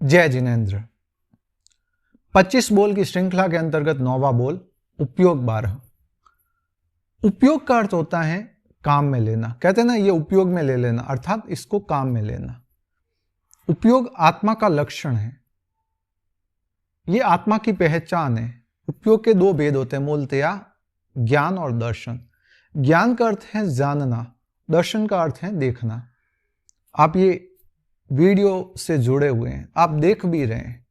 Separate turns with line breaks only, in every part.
जय जिनेंद्र। 25 बोल की श्रृंखला के अंतर्गत 9वां बोल उपयोग 12। उपयोग का अर्थ होता है काम में लेना। कहते हैं ना, ये उपयोग में ले लेना, अर्थात इसको काम में लेना। उपयोग आत्मा का लक्षण है, ये आत्मा की पहचान है। उपयोग के दो भेद होते हैं मूलतया, ज्ञान और दर्शन। ज्ञान का अर्थ है जानना, दर्शन का अर्थ है देखना। आप ये वीडियो से जुड़े हुए हैं, आप देख भी रहे हैं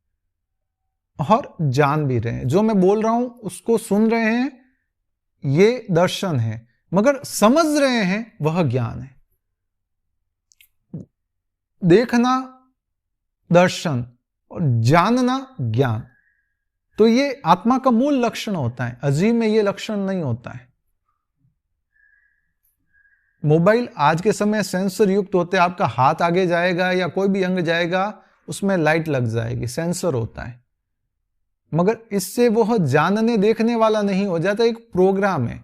और जान भी रहे हैं। जो मैं बोल रहा हूं उसको सुन रहे हैं, ये दर्शन है, मगर समझ रहे हैं वह ज्ञान है। देखना दर्शन और जानना ज्ञान। तो ये आत्मा का मूल लक्षण होता है, अजीब में ये लक्षण नहीं होता है। मोबाइल आज के समय सेंसर युक्त होते हैं, आपका हाथ आगे जाएगा या कोई भी अंग जाएगा उसमें लाइट लग जाएगी, सेंसर होता है, मगर इससे वह जानने देखने वाला नहीं हो जाता, एक प्रोग्राम है।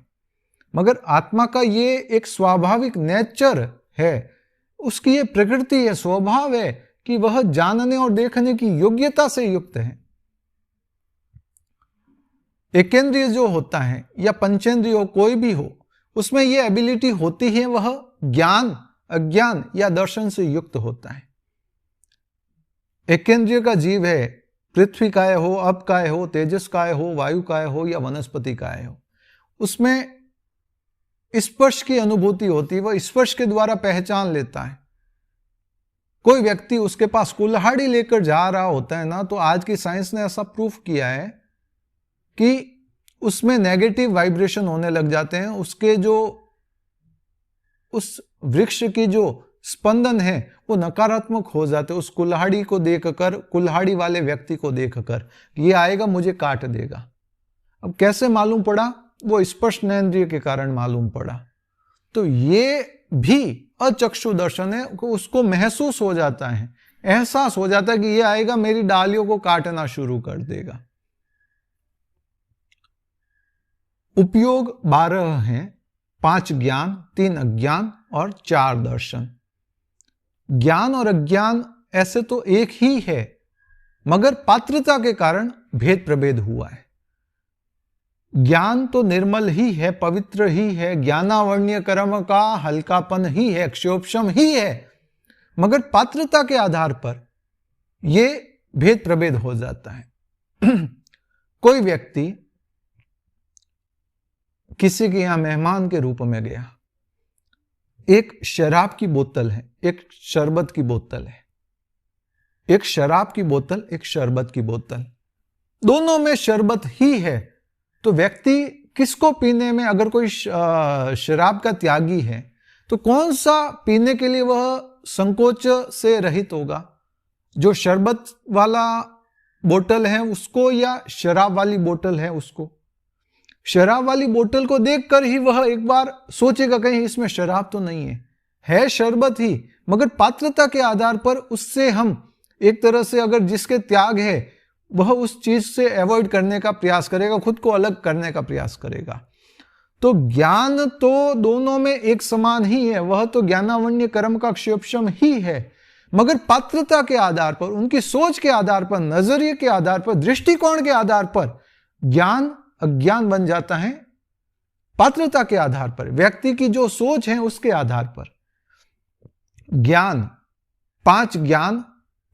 मगर आत्मा का ये एक स्वाभाविक नेचर है, उसकी ये प्रकृति है, स्वभाव है कि वह जानने और देखने की योग्यता से युक्त है। एकेंद्रिय जो होता है या पंचेंद्रिय हो, कोई भी हो, उसमें यह एबिलिटी होती है, वह ज्ञान अज्ञान या दर्शन से युक्त होता है। एकेंद्रिय का जीव है, पृथ्वी काय हो, अप काय हो, तेजस काय हो, वायु काय हो या वनस्पति काय हो, उसमें स्पर्श की अनुभूति होती है, वह स्पर्श के द्वारा पहचान लेता है। कोई व्यक्ति उसके पास कुल्हाड़ी लेकर जा रहा होता है ना, तो आज की साइंस ने ऐसा प्रूफ किया है कि उसमें नेगेटिव वाइब्रेशन होने लग जाते हैं। उसके जो उस वृक्ष की जो स्पंदन है वो नकारात्मक हो जाते हैं उस कुल्हाड़ी को देखकर, कुल्हाड़ी वाले व्यक्ति को देखकर, ये आएगा मुझे काट देगा। अब कैसे मालूम पड़ा? वो स्पर्श नेंद्रिय के कारण मालूम पड़ा। तो ये भी अचक्षु दर्शन है, उसको महसूस हो जाता है, एहसास हो जाता है कि ये आएगा मेरी डालियों को काटना शुरू कर देगा। उपयोग 12 हैं, 5 ज्ञान, 3 अज्ञान और 4 दर्शन। ज्ञान और अज्ञान ऐसे तो एक ही है, मगर पात्रता के कारण भेद प्रभेद हुआ है। ज्ञान तो निर्मल ही है, पवित्र ही है, ज्ञानावण्य कर्म का हल्कापन ही है, क्षोभशम ही है, मगर पात्रता के आधार पर यह भेद प्रभेद हो जाता है। कोई व्यक्ति किसी के यहां मेहमान के रूप में गया, एक शराब की बोतल है, एक शरबत की बोतल है, एक शराब की बोतल, एक शरबत की बोतल, दोनों में शरबत ही है। तो व्यक्ति किसको पीने में, अगर कोई शराब का त्यागी है तो कौन सा पीने के लिए वह संकोच से रहित होगा? जो शरबत वाला बोतल है उसको या शराब वाली बोतल है उसको? शराब वाली बोतल को देखकर ही वह एक बार सोचेगा कहीं इसमें शराब तो नहीं है शरबत ही, मगर पात्रता के आधार पर उससे हम एक तरह से, अगर जिसके त्याग है वह उस चीज से अवॉइड करने का प्रयास करेगा, खुद को अलग करने का प्रयास करेगा। तो ज्ञान तो दोनों में एक समान ही है, वह तो ज्ञानावण्य कर्म का क्षोभशम ही है, मगर पात्रता के आधार पर, उनकी सोच के आधार पर, नजरिए के आधार पर, दृष्टिकोण के आधार पर ज्ञान अज्ञान बन जाता है। पात्रता के आधार पर, व्यक्ति की जो सोच है उसके आधार पर। ज्ञान 5 ज्ञान,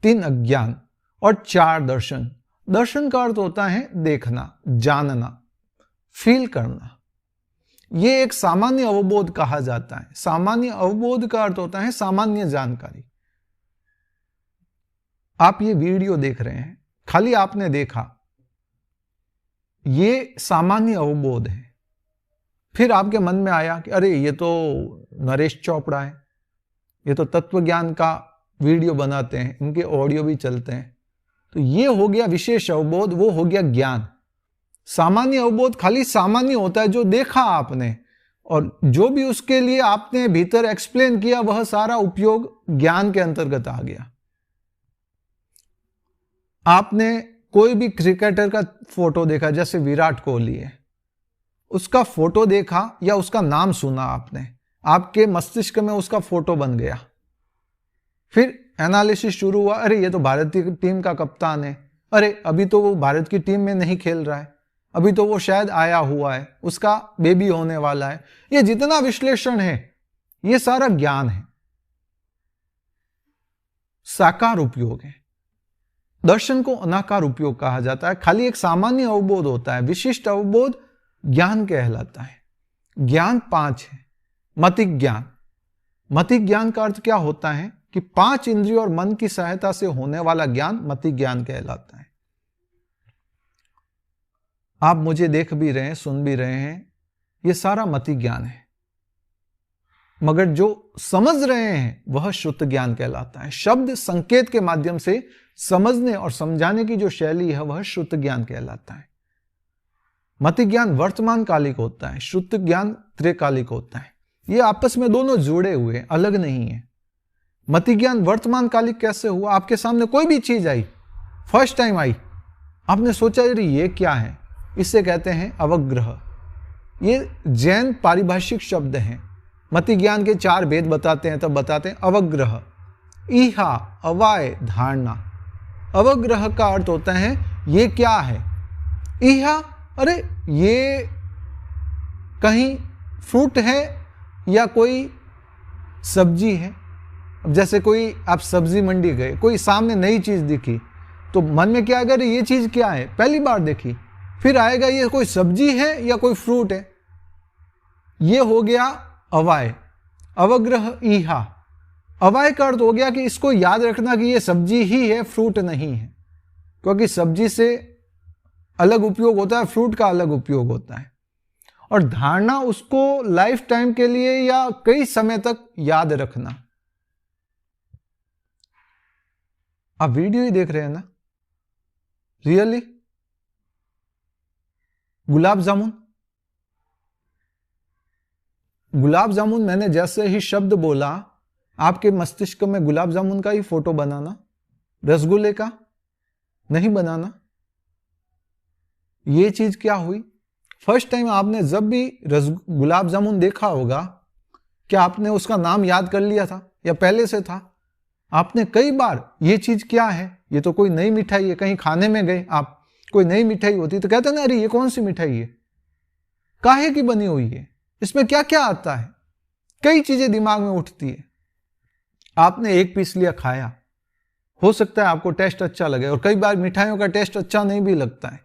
3 अज्ञान और 4 दर्शन। दर्शन का अर्थ होता है देखना, जानना, फील करना। यह एक सामान्य अवबोध कहा जाता है। सामान्य अवबोध का अर्थ होता है सामान्य जानकारी। आप ये वीडियो देख रहे हैं, खाली आपने देखा, ये सामान्य अवबोध है। फिर आपके मन में आया कि अरे ये तो नरेश चोपड़ा है, ये तो तत्व ज्ञान का वीडियो बनाते हैं, इनके ऑडियो भी चलते हैं, तो ये हो गया विशेष अवबोध, वो हो गया ज्ञान। सामान्य अवबोध खाली सामान्य होता है, जो देखा आपने और जो भी उसके लिए आपने भीतर एक्सप्लेन किया, वह सारा उपयोग ज्ञान के अंतर्गत आ गया। आपने कोई भी क्रिकेटर का फोटो देखा, जैसे विराट कोहली है, उसका फोटो देखा या उसका नाम सुना आपने, आपके मस्तिष्क में उसका फोटो बन गया। फिर एनालिसिस शुरू हुआ, अरे ये तो भारत की टीम का कप्तान है, अरे अभी तो वो भारत की टीम में नहीं खेल रहा है, अभी तो वो शायद आया हुआ है, उसका बेबी होने वाला है। ये जितना विश्लेषण है ये सारा ज्ञान है, साकार उपयोग है। दर्शन को अनाकार उपयोग कहा जाता है। खाली एक सामान्य अवबोध होता है, विशिष्ट अवबोध ज्ञान कहलाता है। ज्ञान 5 है। मतिक ज्ञान, मतिक ज्ञान का अर्थ क्या होता है कि 5 इंद्रियों और मन की सहायता से होने वाला ज्ञान मतिक ज्ञान कहलाता है। आप मुझे देख भी रहे हैं, सुन भी रहे हैं, ये सारा मतिक ज्ञान है, मगर जो समझ रहे हैं वह शुद्ध ज्ञान कहलाता है। शब्द संकेत के माध्यम से समझने और समझाने की जो शैली है वह शुद्ध ज्ञान कहलाता है। मति ज्ञान वर्तमान कालिक होता है, शुद्ध ज्ञान त्रिकालिक होता है। ये आपस में दोनों जुड़े हुए, अलग नहीं है। मति ज्ञान वर्तमान कालिक कैसे हुआ? आपके सामने कोई भी चीज आई, फर्स्ट टाइम आई, आपने सोचा अरे ये क्या है, इससे कहते हैं अवग्रह। ये जैन पारिभाषिक शब्द हैं। मति ज्ञान के 4 भेद बताते हैं, तब बताते हैं अवग्रह, ईहा, अवाय, धारणा। अवग्रह का अर्थ होता है ये क्या है। ईहा, अरे ये कहीं फ्रूट है या कोई सब्जी है। अब जैसे कोई आप सब्जी मंडी गए, कोई सामने नई चीज दिखी, तो मन में क्या आएगा, ये चीज क्या है, पहली बार देखी। फिर आएगा ये कोई सब्जी है या कोई फ्रूट है। ये हो गया अवाय। अवग्रह ईहा। अवाय का अर्थ हो गया कि इसको याद रखना कि ये सब्जी ही है, फ्रूट नहीं है, क्योंकि सब्जी से अलग उपयोग होता है, फ्रूट का अलग उपयोग होता है। और धारणा उसको लाइफ टाइम के लिए या कई समय तक याद रखना। आप वीडियो ही देख रहे हैं ना, रियली। गुलाब जामुन, गुलाब जामुन, मैंने जैसे ही शब्द बोला आपके मस्तिष्क में गुलाब जामुन का ही फोटो बनाना, रसगुल्ले का नहीं बनाना। ये चीज क्या हुई? फर्स्ट टाइम आपने जब भी गुलाब जामुन देखा होगा, क्या आपने उसका नाम याद कर लिया था या पहले से था? आपने कई बार ये चीज क्या है, ये तो कोई नई मिठाई है, कहीं खाने में गए आप, कोई नई मिठाई होती तो कहते ना, अरे ये कौन सी मिठाई है, काहे की बनी हुई है, इसमें क्या क्या आता है। कई चीजें दिमाग में उठती है। आपने एक पीस लिया, खाया, हो सकता है आपको टेस्ट अच्छा लगे, और कई बार मिठाइयों का टेस्ट अच्छा नहीं भी लगता है।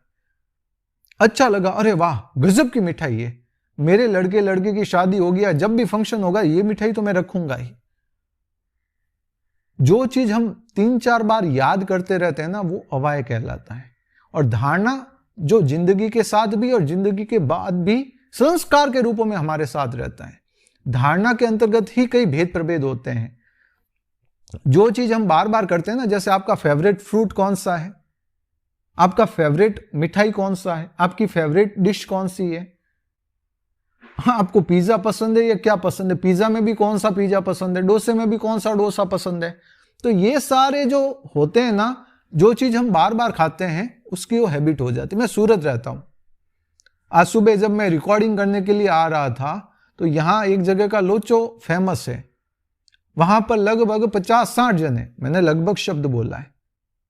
अच्छा लगा, अरे वाह गजब की मिठाई है, मेरे लड़के लड़के की शादी होगी या जब भी फंक्शन होगा ये मिठाई तो मैं रखूंगा ही। जो चीज हम 3-4 बार याद करते रहते हैं ना, वो अवाय कहलाता है। और धारणा जो जिंदगी के साथ भी और जिंदगी के बाद भी संस्कार के रूपों में हमारे साथ रहता है। धारणा के अंतर्गत ही कई भेद प्रभेद होते हैं। जो चीज हम बार बार करते हैं ना, जैसे आपका फेवरेट फ्रूट कौन सा है, आपका फेवरेट मिठाई कौन सा है, आपकी फेवरेट डिश कौन सी है। हाँ, आपको पिज्जा पसंद है या क्या पसंद है, पिज्जा में भी कौन सा पिज्जा पसंद है, डोसे में भी कौन सा डोसा पसंद है। तो ये सारे जो होते हैं ना, जो चीज हम बार बार खाते हैं उसकी वो हैबिट हो जाती है। मैं सूरत रहता हूं, आज सुबह जब मैं रिकॉर्डिंग करने के लिए आ रहा था तो यहां एक जगह का लोचो फेमस है, वहां पर लगभग 50-60 जने, मैंने लगभग शब्द बोला है,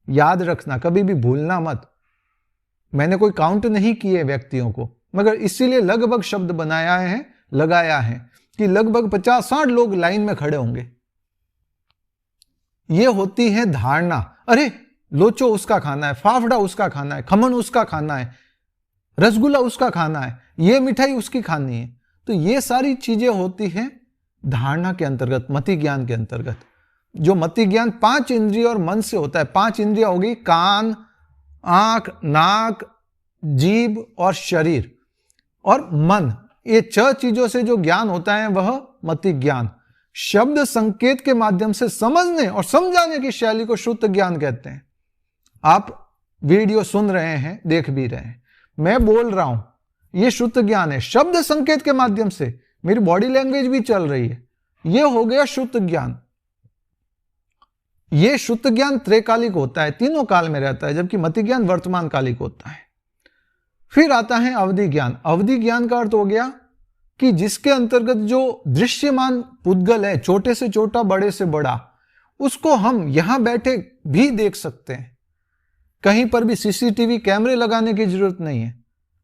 याद रखना, कभी भी भूलना मत। मैंने कोई काउंट नहीं किए व्यक्तियों को, मगर इसीलिए लगभग शब्द बनाया है, लगाया है कि लगभग 50-60 लोग लाइन में खड़े होंगे। ये होती है धारणा। अरे लोचो उसका खाना है, फाफड़ा उसका खाना है, खमन उसका खाना है, रसगुल्ला उसका खाना है, ये मिठाई उसकी खानी है। तो ये सारी चीजें होती हैं धारणा के अंतर्गत, मति ज्ञान के अंतर्गत। जो मति ज्ञान 5 इंद्रिय और मन से होता है। 5 इंद्रियां होगी, कान, आंख, नाक, जीभ और शरीर और मन। ये 6 चीजों से जो ज्ञान होता है वह मति ज्ञान। शब्द संकेत के माध्यम से समझने और समझाने की शैली को शुद्ध ज्ञान कहते हैं। आप वीडियो सुन रहे हैं, देख भी रहे हैं, मैं बोल रहा हूं, यह शुद्ध ज्ञान है। शब्द संकेत के माध्यम से मेरी बॉडी लैंग्वेज भी चल रही है, यह हो गया शुद्ध ज्ञान। यह शुद्ध ज्ञान त्रैकालिक होता है, तीनों काल में रहता है, जबकि मति ज्ञान वर्तमान कालिक होता है। फिर आता है अवधि ज्ञान। अवधि ज्ञान का अर्थ हो गया कि जिसके अंतर्गत जो दृश्यमान पुद्गल है, छोटे से छोटा, बड़े से बड़ा, उसको हम यहां बैठे भी देख सकते हैं। कहीं पर भी सीसीटीवी कैमरे लगाने की जरूरत नहीं है।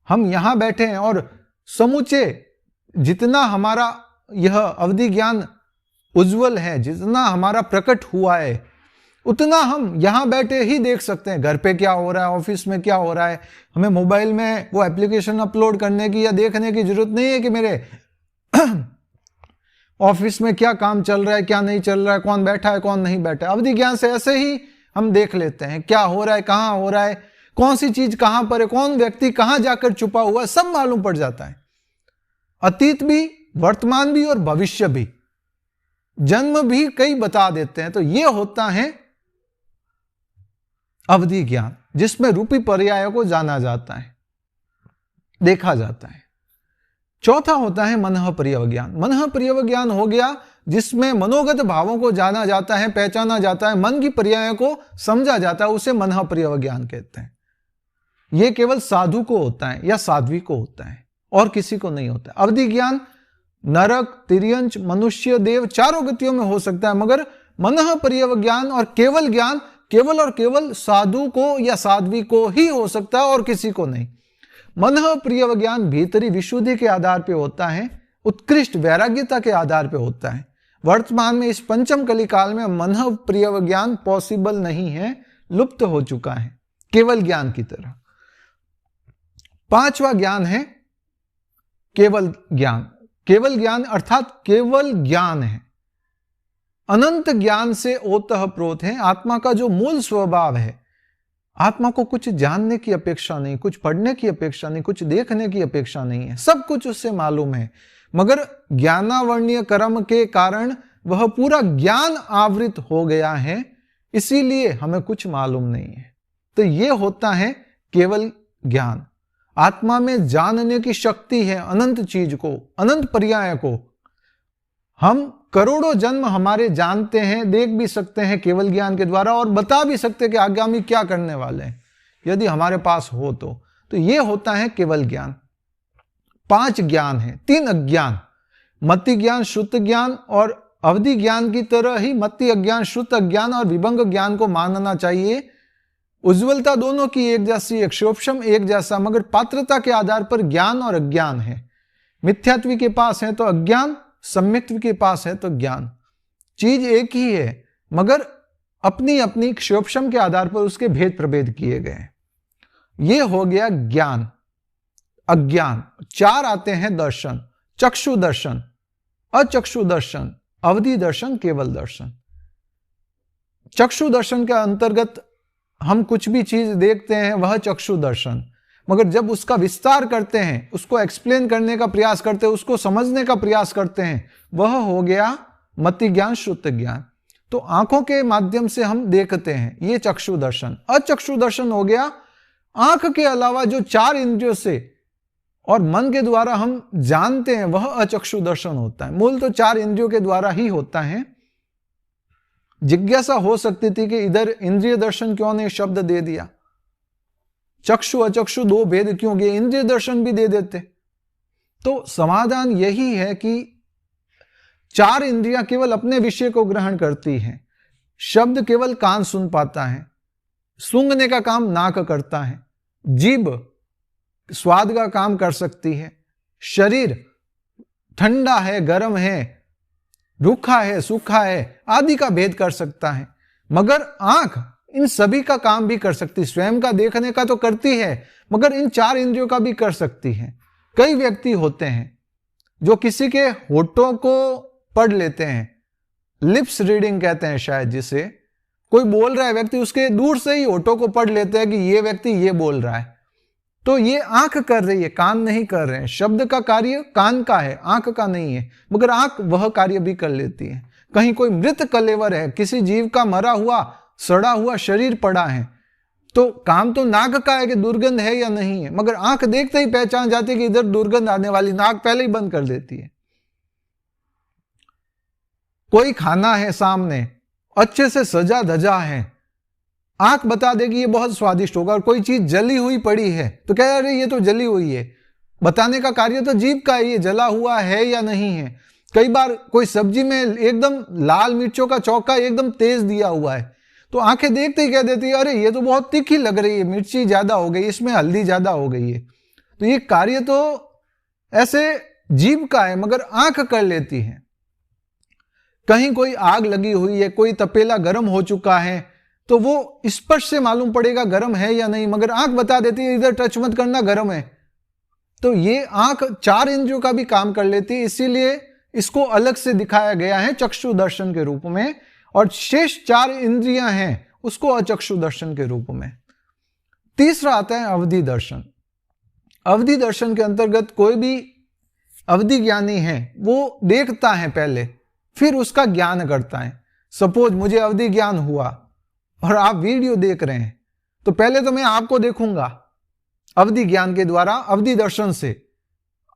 हम यहां बैठे हैं और समूचे जितना हमारा यह अवधि ज्ञान उज्जवल है, जितना हमारा प्रकट हुआ है, उतना हम यहां बैठे ही देख सकते हैं। घर पे क्या हो रहा है, ऑफिस में क्या हो रहा है, हमें मोबाइल में वो एप्लीकेशन अपलोड करने की या देखने की जरूरत नहीं है कि मेरे ऑफिस में क्या काम चल रहा है, क्या नहीं चल रहा है, कौन बैठा है, कौन नहीं बैठा है। अवधि ज्ञान से ऐसे ही हम देख लेते हैं क्या हो रहा है, कहां हो रहा है, कौन सी चीज कहां पर है, कौन व्यक्ति कहां जाकर छुपा हुआ है, सब मालूम पड़ जाता है। अतीत भी, वर्तमान भी और भविष्य भी, जन्म भी कई बता देते हैं। तो यह होता है अवधि ज्ञान, जिसमें रूपी पर्यायों को जाना जाता है, देखा जाता है। चौथा होता है मनः पर्यव ज्ञान। मनः पर्यव ज्ञान हो गया जिसमें मनोगत भावों को जाना जाता है, पहचाना जाता है, मन की पर्यायों को समझा जाता है, उसे मनः पर्यव ज्ञान कहते हैं। यह केवल साधु को होता है या साध्वी को होता है और किसी को नहीं होता। अवधि ज्ञान नरक, तिर्यंच, मनुष्य, देव चारों गतियों में हो सकता है, मगर मनः पर्यव ज्ञान और केवल ज्ञान केवल और केवल साधु को या साध्वी को ही हो सकता है और किसी को नहीं। मनः पर्यव ज्ञान भीतरी विशुद्धि के आधार पर होता है, उत्कृष्ट वैराग्यता के आधार पर होता है। वर्तमान में इस पंचम कली काल में मनः पर्यव ज्ञान पॉसिबल नहीं है, लुप्त हो चुका है केवल ज्ञान की तरह। पांचवा ज्ञान है केवल ज्ञान। केवल ज्ञान अर्थात केवल ज्ञान है, अनंत ज्ञान से ओतप्रोत है। आत्मा का जो मूल स्वभाव है, आत्मा को कुछ जानने की अपेक्षा नहीं, कुछ पढ़ने की अपेक्षा नहीं, कुछ देखने की अपेक्षा नहीं है, सब कुछ उससे मालूम है, मगर ज्ञानावर्णीय कर्म के कारण वह पूरा ज्ञान आवृत हो गया है, इसीलिए हमें कुछ मालूम नहीं है। तो यह होता है केवल ज्ञान। आत्मा में जानने की शक्ति है अनंत चीज को, अनंत पर्याय को। हम करोड़ों जन्म हमारे जानते हैं, देख भी सकते हैं केवल ज्ञान के द्वारा और बता भी सकते हैं कि आगामी क्या करने वाले हैं, यदि हमारे पास हो तो यह होता है केवल ज्ञान। 5 ज्ञान है, 3 अज्ञान, मति ज्ञान, श्रुत ज्ञान और अवधि ज्ञान की तरह ही मति अज्ञान, श्रुत अज्ञान और विभंग ज्ञान को मानना चाहिए। उज्ज्वलता दोनों की एक जैसी है, क्षोभम एक जैसा, मगर पात्रता के आधार पर ज्ञान और अज्ञान है। मिथ्यात्व के पास है तो अज्ञान, सम्यक्त्व के पास है तो ज्ञान। चीज एक ही है, मगर अपनी अपनी क्षोभम के आधार पर उसके भेद प्रभेद किए गए। यह हो गया ज्ञान। अज्ञान 4 आते हैं दर्शन, चक्षु दर्शन, अचक्षु दर्शन, अवधि दर्शन, केवल दर्शन। चक्षु दर्शन के अंतर्गत हम कुछ भी चीज देखते हैं वह चक्षु दर्शन, मगर जब उसका विस्तार करते हैं, उसको एक्सप्लेन करने का प्रयास करते हैं, उसको समझने का प्रयास करते हैं, वह हो गया मति ज्ञान, श्रुत ज्ञान। तो आंखों के माध्यम से हम देखते हैं, यह चक्षु दर्शन। अचक्षु दर्शन हो गया आंख के अलावा जो 4 इंद्रियों से और मन के द्वारा हम जानते हैं, वह अचक्षु दर्शन होता है। मूल तो 4 इंद्रियों के द्वारा ही होता है। जिज्ञासा हो सकती थी कि इधर इंद्रिय दर्शन क्यों नहीं शब्द दे दिया, चक्षु अचक्षु 2 भेद क्यों गए, इंद्रिय दर्शन भी दे देते। तो समाधान यही है कि 4 इंद्रियां केवल अपने विषय को ग्रहण करती हैं। शब्द केवल कान सुन पाता है, सूंघने का काम नाक करता है, जीभ स्वाद का काम कर सकती है, शरीर ठंडा है, गर्म है, रूखा है, सूखा है आदि का भेद कर सकता है, मगर आंख इन सभी का काम भी कर सकती है। स्वयं का देखने का तो करती है, मगर इन 4 इंद्रियों का भी कर सकती है। कई व्यक्ति होते हैं जो किसी के होठों को पढ़ लेते हैं, लिप्स रीडिंग कहते हैं शायद, जिसे कोई बोल रहा है व्यक्ति, उसके दूर से ही होठों को पढ़ लेते हैं कि ये व्यक्ति ये बोल रहा है। तो ये आंख कर रही है, कान नहीं कर रहे हैं। शब्द का कार्य कान का है, आंख का नहीं है, मगर आंख वह कार्य भी कर लेती है। कहीं कोई मृत कलेवर है, किसी जीव का मरा हुआ सड़ा हुआ शरीर पड़ा है, तो काम तो नाक का है कि दुर्गंध है या नहीं है, मगर आंख देखते ही पहचान जाती है कि इधर दुर्गंध आने वाली, नाक पहले ही बंद कर देती है। कोई खाना है सामने, अच्छे से सजा धजा है, आंख बता देगी ये बहुत स्वादिष्ट होगा। और कोई चीज जली हुई पड़ी है तो कह रही ये तो जली हुई है, बताने का कार्य तो जीभ का है, ये जला हुआ है या नहीं है। कई बार कोई सब्जी में एकदम लाल मिर्चों का चौका एकदम तेज दिया हुआ है, तो आंखें देखते ही कह देती है अरे ये तो बहुत तीखी लग रही है, मिर्ची ज्यादा हो गई, इसमें हल्दी ज्यादा हो गई है। तो ये कार्य तो ऐसे जीभ का है, मगर आंख कर लेती है। कहीं कोई आग लगी हुई है, कोई तपेला गर्म हो चुका है, तो वो स्पर्श से मालूम पड़ेगा गर्म है या नहीं, मगर आंख बता देती है इधर टच मत करना, गर्म है। तो ये आंख 4 इंद्रियों का भी काम कर लेती है, इसीलिए इसको अलग से दिखाया गया है चक्षु दर्शन के रूप में, और शेष 4 इंद्रियां हैं उसको अचक्षु दर्शन के रूप में। तीसरा आता है अवधि दर्शन। अवधि दर्शन के अंतर्गत कोई भी अवधि ज्ञानी है वो देखता है पहले, फिर उसका ज्ञान करता है। सपोज मुझे अवधि ज्ञान हुआ और आप वीडियो देख रहे हैं, तो पहले तो मैं आपको देखूंगा अवधि ज्ञान के द्वारा, अवधि दर्शन से।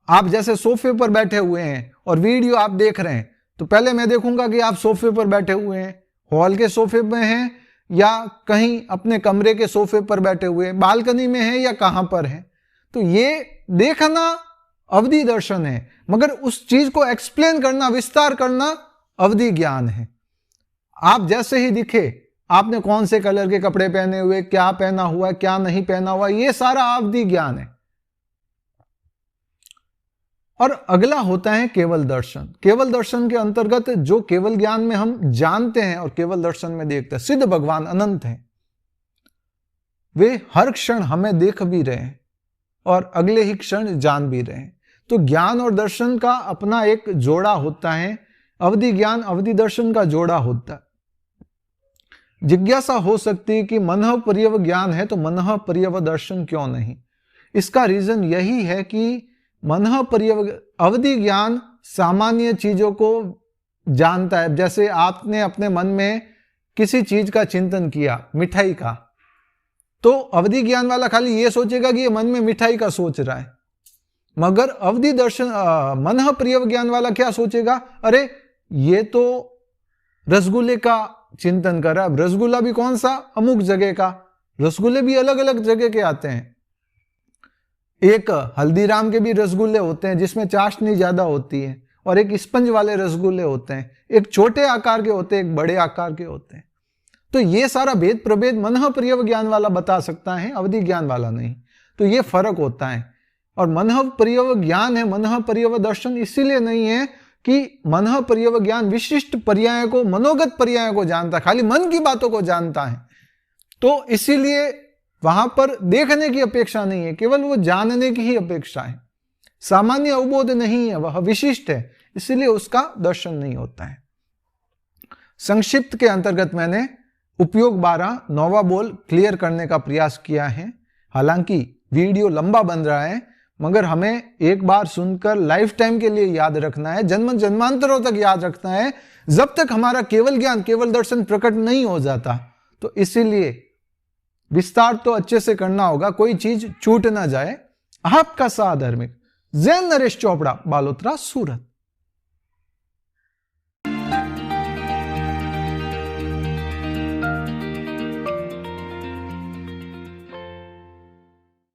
आप जैसे सोफे पर बैठे हुए हैं और वीडियो आप देख रहे हैं, तो पहले मैं देखूंगा कि आप सोफे पर बैठे हुए हैं, हॉल के सोफे में हैं या कहीं अपने कमरे के सोफे पर बैठे हुए हैं, बालकनी में हैं या कहां पर हैं। तो ये देखना अवधि दर्शन है, मगर उस चीज को एक्सप्लेन करना, विस्तार करना अवधि ज्ञान है। आप जैसे ही दिखे, आपने कौन से कलर के कपड़े पहने हुए, क्या पहना हुआ, क्या नहीं पहना हुआ, ये सारा अवधि ज्ञान है। और अगला होता है केवल दर्शन। केवल दर्शन के अंतर्गत जो केवल ज्ञान में हम जानते हैं और केवल दर्शन में देखते हैं, सिद्ध भगवान अनंत हैं, वे हर क्षण हमें देख भी रहे हैं और अगले ही क्षण जान भी रहे हैं। तो ज्ञान और दर्शन का अपना एक जोड़ा होता है, अवधि ज्ञान अवधि दर्शन का जोड़ा होता है। जिज्ञासा हो सकती है कि मनः पर्यव ज्ञान है तो मनः पर्यव दर्शन क्यों नहीं। इसका रीजन यही है कि मनः पर्यव अवधि ज्ञान सामान्य चीजों को जानता है। जैसे आपने अपने मन में किसी चीज का चिंतन किया, मिठाई का, तो अवधि ज्ञान वाला खाली ये सोचेगा कि ये मन में मिठाई का सोच रहा है, मगर अवधि दर्शन मनः पर्यव ज्ञान वाला क्या सोचेगा, अरे ये तो रसगुल्ले का चिंतन कर रहा है। रसगुल्ला भी कौन सा, अमुक जगह का। रसगुल्ले भी अलग अलग जगह के आते हैं। एक हल्दीराम के भी रसगुल्ले होते हैं जिसमें चाशनी ज्यादा होती है, और एक स्पंज वाले रसगुल्ले होते हैं, एक छोटे आकार के होते हैं, एक बड़े आकार के होते हैं। तो ये सारा भेद प्रभेद मनः पर्यव ज्ञान वाला बता सकता है, अवधि ज्ञान वाला नहीं। तो ये फर्क होता है। और मनः पर्यव ज्ञान है, मनः पर्यव दर्शन इसीलिए नहीं है कि मनः पर्यव ज्ञान विशिष्ट पर्याय को, मनोगत पर्याय को जानता है, खाली मन की बातों को जानता है। तो इसीलिए वहां पर देखने की अपेक्षा नहीं है, केवल वो जानने की ही अपेक्षा है। सामान्य अवबोध नहीं है, वह विशिष्ट है, इसीलिए उसका दर्शन नहीं होता है। संक्षिप्त के अंतर्गत मैंने उपयोग 12 नौवा बोल क्लियर करने का प्रयास किया है। हालांकि वीडियो लंबा बन रहा है, मगर हमें एक बार सुनकर लाइफ टाइम के लिए याद रखना है, जन्म जन्मांतरों तक याद रखना है, जब तक हमारा केवल ज्ञान केवल दर्शन प्रकट नहीं हो जाता। तो इसीलिए विस्तार तो अच्छे से करना होगा, कोई चीज छूट ना जाए। आपका साधार्मिक जैन नरेश चोपड़ा, बालोतरा, सूरत।